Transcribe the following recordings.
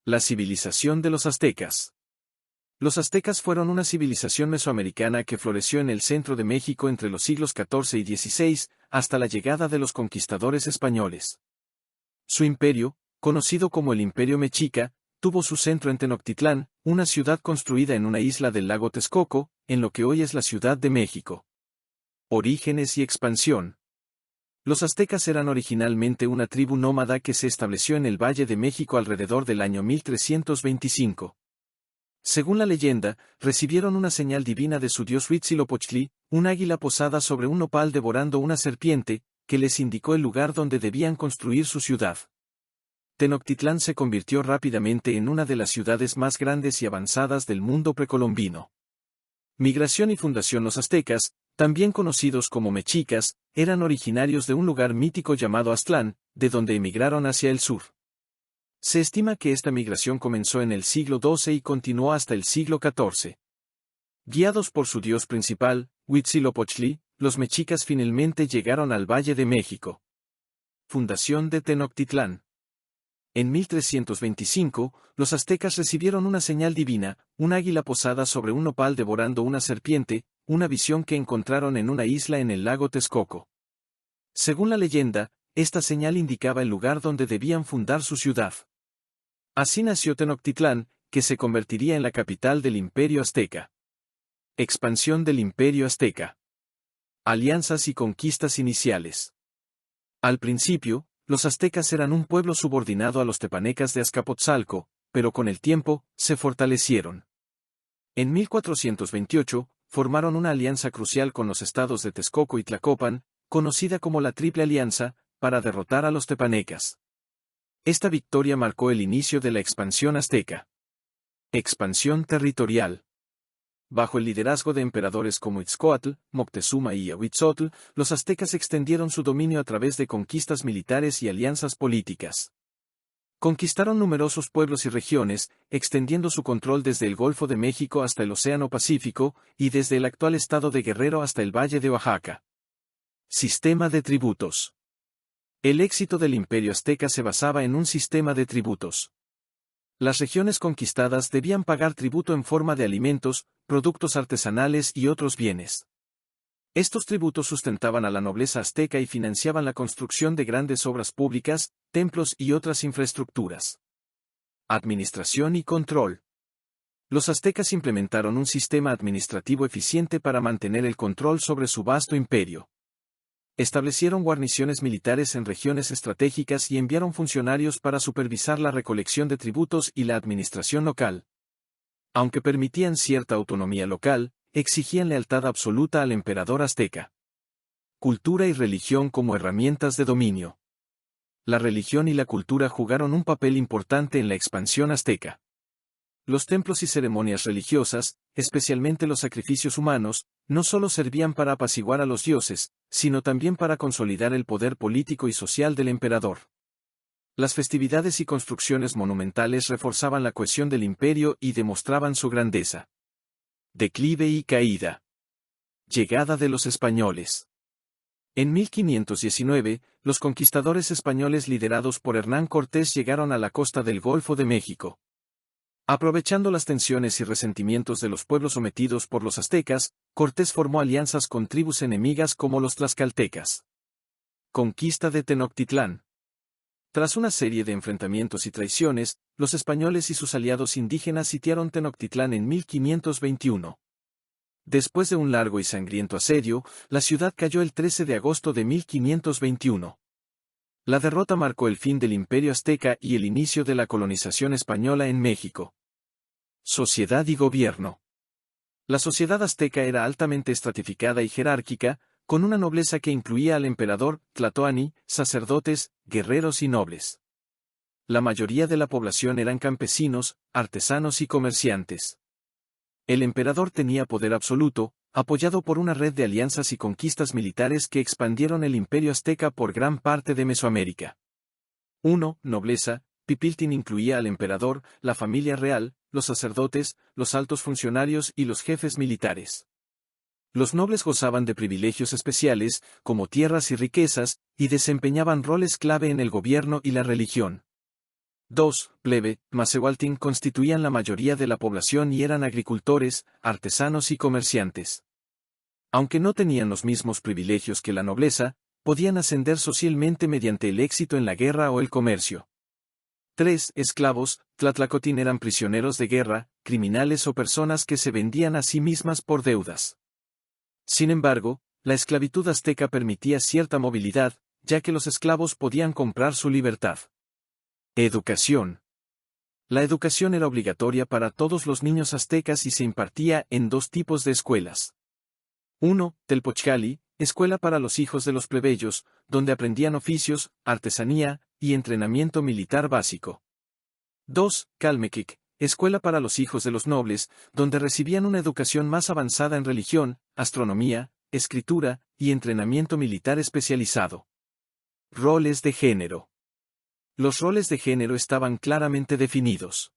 La civilización de los aztecas. Los aztecas fueron una civilización mesoamericana que floreció en el centro de México entre los siglos XIV y XVI, hasta la llegada de los conquistadores españoles. Su imperio, conocido como el Imperio Mexica, tuvo su centro en Tenochtitlán, una ciudad construida en una isla del lago Texcoco, en lo que hoy es la Ciudad de México. Orígenes y expansión. Los aztecas eran originalmente una tribu nómada que se estableció en el Valle de México alrededor del año 1325. Según la leyenda, recibieron una señal divina de su dios Huitzilopochtli, un águila posada sobre un nopal devorando una serpiente, que les indicó el lugar donde debían construir su ciudad. Tenochtitlán se convirtió rápidamente en una de las ciudades más grandes y avanzadas del mundo precolombino. Migración y fundación. Los aztecas, también conocidos como mexicas, eran originarios de un lugar mítico llamado Aztlán, de donde emigraron hacia el sur. Se estima que esta migración comenzó en el siglo XII y continuó hasta el siglo XIV. Guiados por su dios principal, Huitzilopochtli, los mexicas finalmente llegaron al Valle de México. Fundación de Tenochtitlán. En 1325, los aztecas recibieron una señal divina, un águila posada sobre un nopal devorando una serpiente, una visión que encontraron en una isla en el lago Texcoco. Según la leyenda, esta señal indicaba el lugar donde debían fundar su ciudad. Así nació Tenochtitlán, que se convertiría en la capital del Imperio Azteca. Expansión del Imperio Azteca. Alianzas y conquistas iniciales. Al principio, los aztecas eran un pueblo subordinado a los tepanecas de Azcapotzalco, pero con el tiempo, se fortalecieron. En 1428, formaron una alianza crucial con los estados de Texcoco y Tlacopan, conocida como la Triple Alianza, para derrotar a los tepanecas. Esta victoria marcó el inicio de la expansión azteca. Expansión territorial. Bajo el liderazgo de emperadores como Itzcoatl, Moctezuma y Ahuitzotl, los aztecas extendieron su dominio a través de conquistas militares y alianzas políticas. Conquistaron numerosos pueblos y regiones, extendiendo su control desde el Golfo de México hasta el Océano Pacífico, y desde el actual estado de Guerrero hasta el Valle de Oaxaca. Sistema de tributos. El éxito del Imperio Azteca se basaba en un sistema de tributos. Las regiones conquistadas debían pagar tributo en forma de alimentos, productos artesanales y otros bienes. Estos tributos sustentaban a la nobleza azteca y financiaban la construcción de grandes obras públicas, templos y otras infraestructuras. Administración y control. Los aztecas implementaron un sistema administrativo eficiente para mantener el control sobre su vasto imperio. Establecieron guarniciones militares en regiones estratégicas y enviaron funcionarios para supervisar la recolección de tributos y la administración local. Aunque permitían cierta autonomía local, exigían lealtad absoluta al emperador azteca. Cultura y religión como herramientas de dominio. La religión y la cultura jugaron un papel importante en la expansión azteca. Los templos y ceremonias religiosas, especialmente los sacrificios humanos, no solo servían para apaciguar a los dioses, sino también para consolidar el poder político y social del emperador. Las festividades y construcciones monumentales reforzaban la cohesión del imperio y demostraban su grandeza. Declive y caída. Llegada de los españoles. En 1519, los conquistadores españoles liderados por Hernán Cortés llegaron a la costa del Golfo de México. Aprovechando las tensiones y resentimientos de los pueblos sometidos por los aztecas, Cortés formó alianzas con tribus enemigas como los tlaxcaltecas. Conquista de Tenochtitlán. Tras una serie de enfrentamientos y traiciones, los españoles y sus aliados indígenas sitiaron Tenochtitlán en 1521. Después de un largo y sangriento asedio, la ciudad cayó el 13 de agosto de 1521. La derrota marcó el fin del Imperio Azteca y el inicio de la colonización española en México. Sociedad y gobierno. La sociedad azteca era altamente estratificada y jerárquica, con una nobleza que incluía al emperador, tlatoani, sacerdotes, guerreros y nobles. La mayoría de la población eran campesinos, artesanos y comerciantes. El emperador tenía poder absoluto, apoyado por una red de alianzas y conquistas militares que expandieron el imperio azteca por gran parte de Mesoamérica. 1. Nobleza. Pipiltin incluía al emperador, la familia real, los sacerdotes, los altos funcionarios y los jefes militares. Los nobles gozaban de privilegios especiales, como tierras y riquezas, y desempeñaban roles clave en el gobierno y la religión. 2. Plebe, Macehualtin constituían la mayoría de la población y eran agricultores, artesanos y comerciantes. Aunque no tenían los mismos privilegios que la nobleza, podían ascender socialmente mediante el éxito en la guerra o el comercio. 3. Esclavos, Tlatlacotin eran prisioneros de guerra, criminales o personas que se vendían a sí mismas por deudas. Sin embargo, la esclavitud azteca permitía cierta movilidad, ya que los esclavos podían comprar su libertad. Educación. La educación era obligatoria para todos los niños aztecas y se impartía en 2 tipos de escuelas. 1. Telpochcali, escuela para los hijos de los plebeyos, donde aprendían oficios, artesanía y entrenamiento militar básico. 2. Calmequic, escuela para los hijos de los nobles, donde recibían una educación más avanzada en religión, astronomía, escritura y entrenamiento militar especializado. Roles de género. Los roles de género estaban claramente definidos.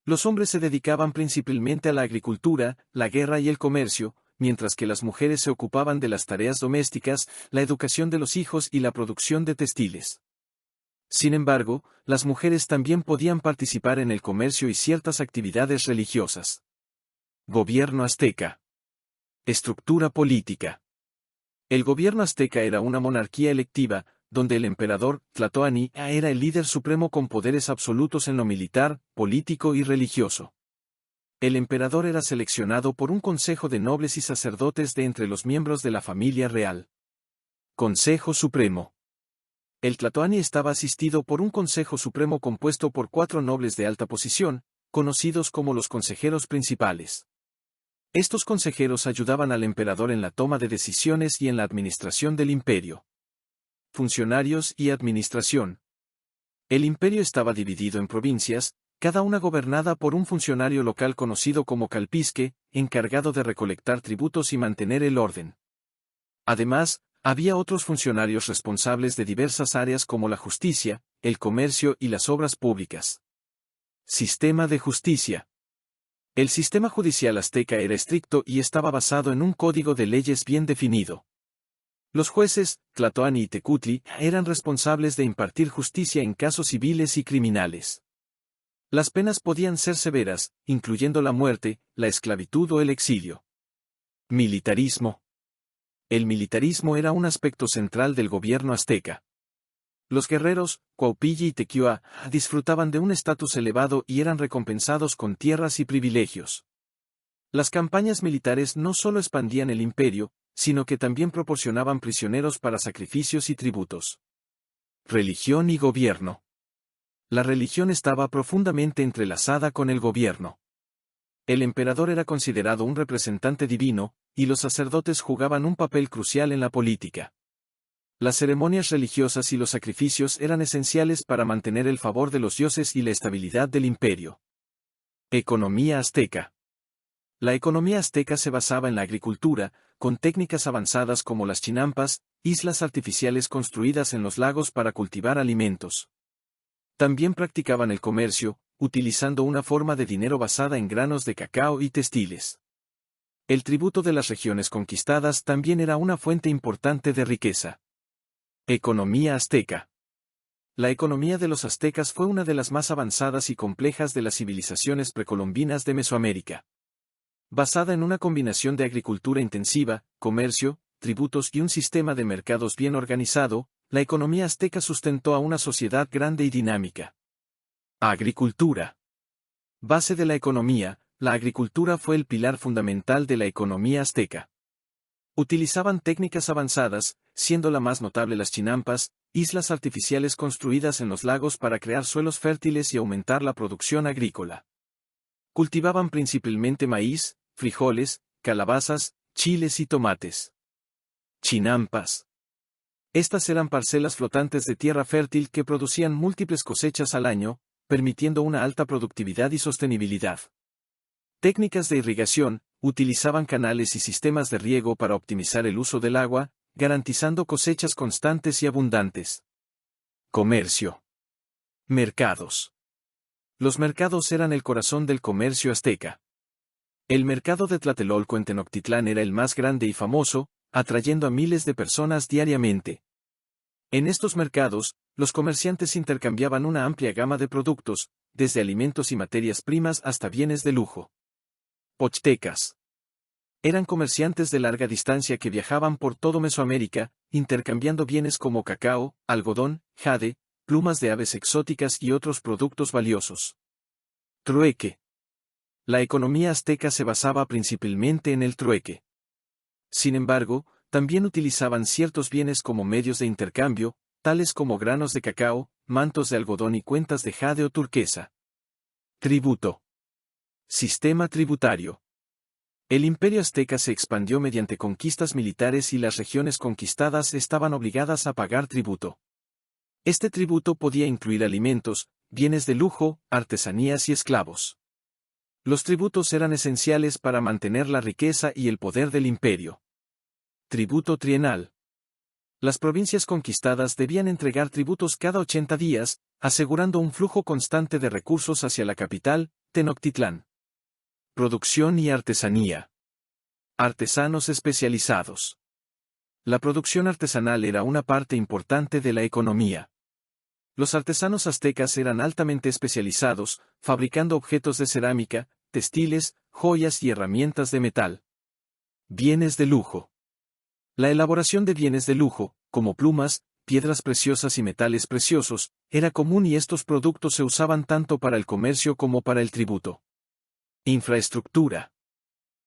Los hombres se dedicaban principalmente a la agricultura, la guerra y el comercio, mientras que las mujeres se ocupaban de las tareas domésticas, la educación de los hijos y la producción de textiles. Sin embargo, las mujeres también podían participar en el comercio y ciertas actividades religiosas. Gobierno azteca. Estructura política. El gobierno azteca era una monarquía electiva, donde el emperador, Tlatoani, era el líder supremo con poderes absolutos en lo militar, político y religioso. El emperador era seleccionado por un consejo de nobles y sacerdotes de entre los miembros de la familia real. Consejo Supremo. El Tlatoani estaba asistido por un consejo supremo compuesto por 4 nobles de alta posición, conocidos como los consejeros principales. Estos consejeros ayudaban al emperador en la toma de decisiones y en la administración del imperio. Funcionarios y administración. El imperio estaba dividido en provincias, cada una gobernada por un funcionario local conocido como calpisque, encargado de recolectar tributos y mantener el orden. Además, había otros funcionarios responsables de diversas áreas como la justicia, el comercio y las obras públicas. Sistema de justicia. El sistema judicial azteca era estricto y estaba basado en un código de leyes bien definido. Los jueces, Tlatoani y Tecutli, eran responsables de impartir justicia en casos civiles y criminales. Las penas podían ser severas, incluyendo la muerte, la esclavitud o el exilio. Militarismo. El militarismo era un aspecto central del gobierno azteca. Los guerreros, Cuaupilli y Tequioa, disfrutaban de un estatus elevado y eran recompensados con tierras y privilegios. Las campañas militares no solo expandían el imperio, sino que también proporcionaban prisioneros para sacrificios y tributos. Religión y gobierno. La religión estaba profundamente entrelazada con el gobierno. El emperador era considerado un representante divino, y los sacerdotes jugaban un papel crucial en la política. Las ceremonias religiosas y los sacrificios eran esenciales para mantener el favor de los dioses y la estabilidad del imperio. Economía azteca. La economía azteca se basaba en la agricultura, con técnicas avanzadas como las chinampas, islas artificiales construidas en los lagos para cultivar alimentos. También practicaban el comercio, utilizando una forma de dinero basada en granos de cacao y textiles. El tributo de las regiones conquistadas también era una fuente importante de riqueza. Economía azteca. La economía de los aztecas fue una de las más avanzadas y complejas de las civilizaciones precolombinas de Mesoamérica. Basada en una combinación de agricultura intensiva, comercio, tributos y un sistema de mercados bien organizado, la economía azteca sustentó a una sociedad grande y dinámica. Agricultura. Base de la economía, la agricultura fue el pilar fundamental de la economía azteca. Utilizaban técnicas avanzadas, siendo la más notable las chinampas, islas artificiales construidas en los lagos para crear suelos fértiles y aumentar la producción agrícola. Cultivaban principalmente maíz, frijoles, calabazas, chiles y tomates. Chinampas. Estas eran parcelas flotantes de tierra fértil que producían múltiples cosechas al año, permitiendo una alta productividad y sostenibilidad. Técnicas de irrigación, utilizaban canales y sistemas de riego para optimizar el uso del agua, garantizando cosechas constantes y abundantes. Comercio. Mercados. Los mercados eran el corazón del comercio azteca. El mercado de Tlatelolco en Tenochtitlán era el más grande y famoso, atrayendo a miles de personas diariamente. En estos mercados, los comerciantes intercambiaban una amplia gama de productos, desde alimentos y materias primas hasta bienes de lujo. Pochtecas. Eran comerciantes de larga distancia que viajaban por todo Mesoamérica, intercambiando bienes como cacao, algodón, jade, plumas de aves exóticas y otros productos valiosos. Trueque. La economía azteca se basaba principalmente en el trueque. Sin embargo, también utilizaban ciertos bienes como medios de intercambio, tales como granos de cacao, mantos de algodón y cuentas de jade o turquesa. Tributo. Sistema tributario. El imperio azteca se expandió mediante conquistas militares y las regiones conquistadas estaban obligadas a pagar tributo. Este tributo podía incluir alimentos, bienes de lujo, artesanías y esclavos. Los tributos eran esenciales para mantener la riqueza y el poder del imperio. Tributo trienal. Las provincias conquistadas debían entregar tributos cada 80 días, asegurando un flujo constante de recursos hacia la capital, Tenochtitlán. Producción y artesanía. Artesanos especializados. La producción artesanal era una parte importante de la economía. Los artesanos aztecas eran altamente especializados, fabricando objetos de cerámica, textiles, joyas y herramientas de metal. Bienes de lujo. La elaboración de bienes de lujo, como plumas, piedras preciosas y metales preciosos, era común y estos productos se usaban tanto para el comercio como para el tributo. Infraestructura.